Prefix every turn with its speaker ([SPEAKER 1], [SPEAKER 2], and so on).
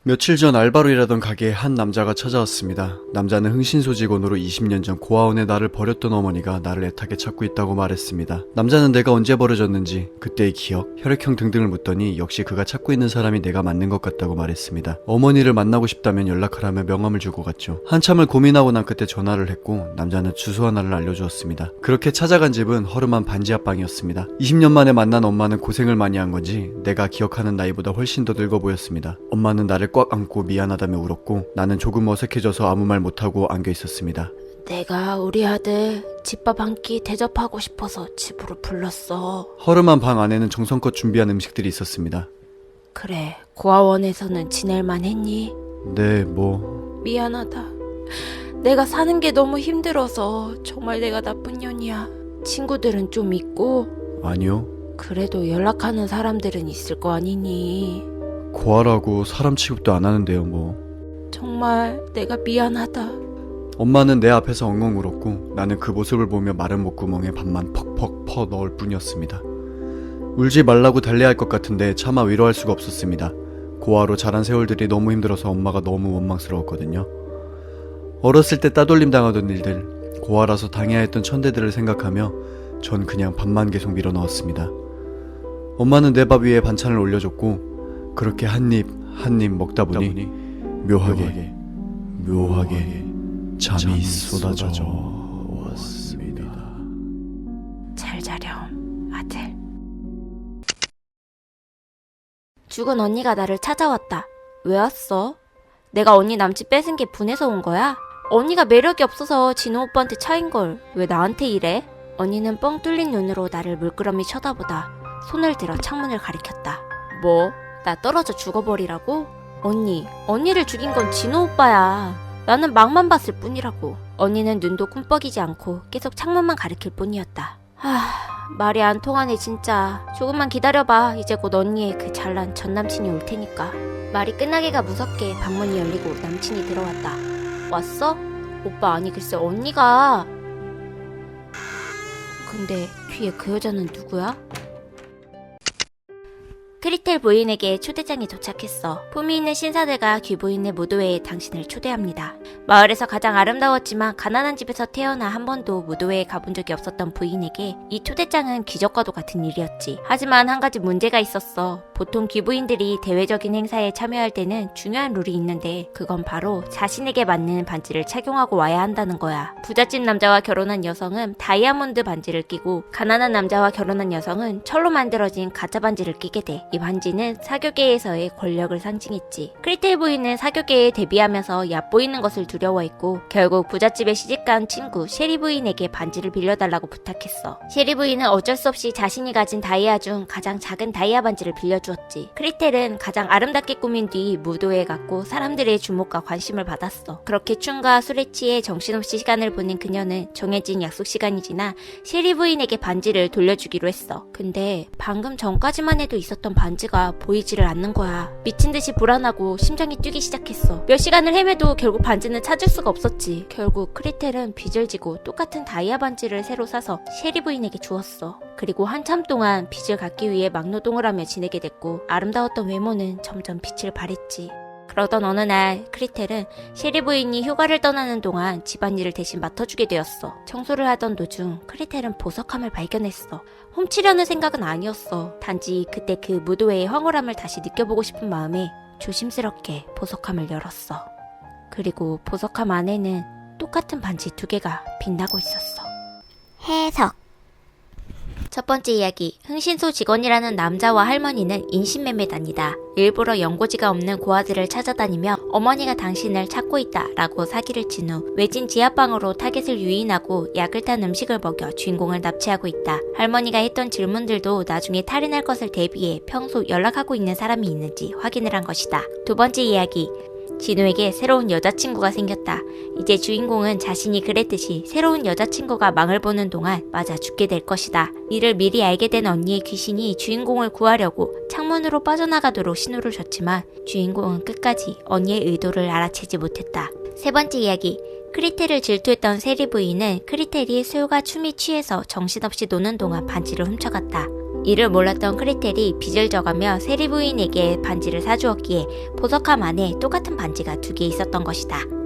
[SPEAKER 1] 며칠 전 알바로 일하던 가게에 한 남자가 찾아왔습니다. 남자는 흥신소 직원으로 20년 전 고아원에 나를 버렸던 어머니가 나를 애타게 찾고 있다고 말했습니다. 남자는 내가 언제 버려졌는지, 그때의 기억, 혈액형 등등을 묻더니 역시 그가 찾고 있는 사람이 내가 맞는 것 같다고 말했습니다. 어머니를 만나고 싶다면 연락하라며 명함을 주고 갔죠. 한참을 고민하고 난 끝에 전화를 했고 남자는 주소 하나를 알려주었습니다. 그렇게 찾아간 집은 허름한 반지 앞방이었습니다. 20년 만에 만난 엄마는 고생을 많이 한 건지 내가 기억하는 나이보다 훨씬 더 늙어 보였습니다. 엄마는 나를 꽉 안고 미안하다며 울었고 나는 조금 어색해져서 아무 말 못하고 안겨 있었습니다.
[SPEAKER 2] 내가 우리 아들 집밥 한 끼 대접하고 싶어서 집으로 불렀어.
[SPEAKER 1] 허름한 방 안에는 정성껏 준비한 음식들이 있었습니다.
[SPEAKER 2] 그래, 고아원에서는 지낼만 했니?
[SPEAKER 1] 네,
[SPEAKER 2] 미안하다. 내가 사는 게 너무 힘들어서 정말 내가 나쁜 년이야. 친구들은 좀 있고
[SPEAKER 1] 아니요.
[SPEAKER 2] 그래도 연락하는 사람들은 있을 거 아니니.
[SPEAKER 1] 고아라고 사람 취급도 안 하는데요,
[SPEAKER 2] 정말 내가 미안하다.
[SPEAKER 1] 엄마는 내 앞에서 엉엉 울었고 나는 그 모습을 보며 마른 목구멍에 밥만 퍽퍽 퍼 넣을 뿐이었습니다. 울지 말라고 달래할 것 같은데 차마 위로할 수가 없었습니다. 고아로 자란 세월들이 너무 힘들어서 엄마가 너무 원망스러웠거든요. 어렸을 때 따돌림 당하던 일들, 고아라서 당해야 했던 천대들을 생각하며 전 그냥 밥만 계속 밀어 넣었습니다. 엄마는 내 밥 위에 반찬을 올려줬고 그렇게 한 입 한 입 먹다 보니 묘하게 잠이 쏟아져 왔습니다.
[SPEAKER 2] 잘 자렴, 아들. 죽은 언니가 나를 찾아왔다. 왜 왔어? 내가 언니 남친 뺏은 게 분해서 온 거야? 언니가 매력이 없어서 진호 오빠한테 차인걸 왜 나한테 이래? 언니는 뻥 뚫린 눈으로 나를 물끄러미 쳐다보다 손을 들어 창문을 가리켰다. 뭐? 나 떨어져 죽어버리라고? 언니를 죽인 건 진호 오빠야. 나는 막만 봤을 뿐이라고. 언니는 눈도 꿈뻑이지 않고 계속 창문만 가리킬 뿐이었다. 말이 안 통하네 진짜. 조금만 기다려봐. 이제 곧 언니의 그 잘난 전 남친이 올 테니까. 말이 끝나기가 무섭게 방문이 열리고 남친이 들어왔다. 왔어? 오빠 아니 글쎄 언니가. 근데 뒤에 그 여자는 누구야? 크리텔 부인에게 초대장이 도착했어. 품위 있는 신사들과 귀부인의 무도회에 당신을 초대합니다. 마을에서 가장 아름다웠지만 가난한 집에서 태어나 한 번도 무도회에 가본 적이 없었던 부인에게 이 초대장은 기적과도 같은 일이었지. 하지만 한 가지 문제가 있었어. 보통 귀부인들이 대외적인 행사에 참여할 때는 중요한 룰이 있는데 그건 바로 자신에게 맞는 반지를 착용하고 와야 한다는 거야. 부잣집 남자와 결혼한 여성은 다이아몬드 반지를 끼고 가난한 남자와 결혼한 여성은 철로 만들어진 가짜 반지를 끼게 돼. 이 반지는 사교계에서의 권력을 상징했지. 크리텔 부인은 사교계에 데뷔하면서 얕보이는 것을 두려워했고 결국 부잣집에 시집간 친구 셰리 부인에게 반지를 빌려달라고 부탁했어. 셰리 부인은 어쩔 수 없이 자신이 가진 다이아 중 가장 작은 다이아 반지를 빌려주었지. 크리텔은 가장 아름답게 꾸민 뒤 무도회에 갔고 사람들의 주목과 관심을 받았어. 그렇게 춤과 술에 취해 정신없이 시간을 보낸 그녀는 정해진 약속 시간이 지나 셰리 부인에게 반지를 돌려주기로 했어. 근데 방금 전까지만 해도 있었던 반지가 보이지를 않는 거야. 미친 듯이 불안하고 심장이 뛰기 시작했어. 몇 시간을 헤매도 결국 반지는 찾을 수가 없었지. 결국 크리텔은 빚을 지고 똑같은 다이아 반지를 새로 사서 셰리 부인에게 주었어. 그리고 한참 동안 빚을 갚기 위해 막노동을 하며 지내게 됐고 아름다웠던 외모는 점점 빛을 발했지. 그러던 어느 날 크리텔은 셰리 부인이 휴가를 떠나는 동안 집안일을 대신 맡아주게 되었어. 청소를 하던 도중 크리텔은 보석함을 발견했어. 훔치려는 생각은 아니었어. 단지 그때 그 무도회의 황홀함을 다시 느껴보고 싶은 마음에 조심스럽게 보석함을 열었어. 그리고 보석함 안에는 똑같은 반지 2개가 빛나고 있었어. 해석. 첫 번째 이야기, 흥신소 직원이라는 남자와 할머니는 인신매매단이다. 일부러 연고지가 없는 고아들을 찾아다니며 어머니가 당신을 찾고 있다 라고 사기를 친 후 외진 지하방으로 타겟을 유인하고 약을 탄 음식을 먹여 주인공을 납치하고 있다. 할머니가 했던 질문들도 나중에 탈인할 것을 대비해 평소 연락하고 있는 사람이 있는지 확인을 한 것이다. 두 번째 이야기, 진우에게 새로운 여자친구가 생겼다. 이제 주인공은 자신이 그랬듯이 새로운 여자친구가 망을 보는 동안 맞아 죽게 될 것이다. 이를 미리 알게 된 언니의 귀신이 주인공을 구하려고 창문으로 빠져나가도록 신호를 줬지만 주인공은 끝까지 언니의 의도를 알아채지 못했다. 세 번째 이야기, 크리텔을 질투했던 세리 부인은 크리텔이 술과 춤이 취해서 정신없이 노는 동안 반지를 훔쳐갔다. 이를 몰랐던 크리텔이 빚을 져가며 세리 부인에게 반지를 사주었기에 보석함 안에 똑같은 반지가 2개 있었던 것이다.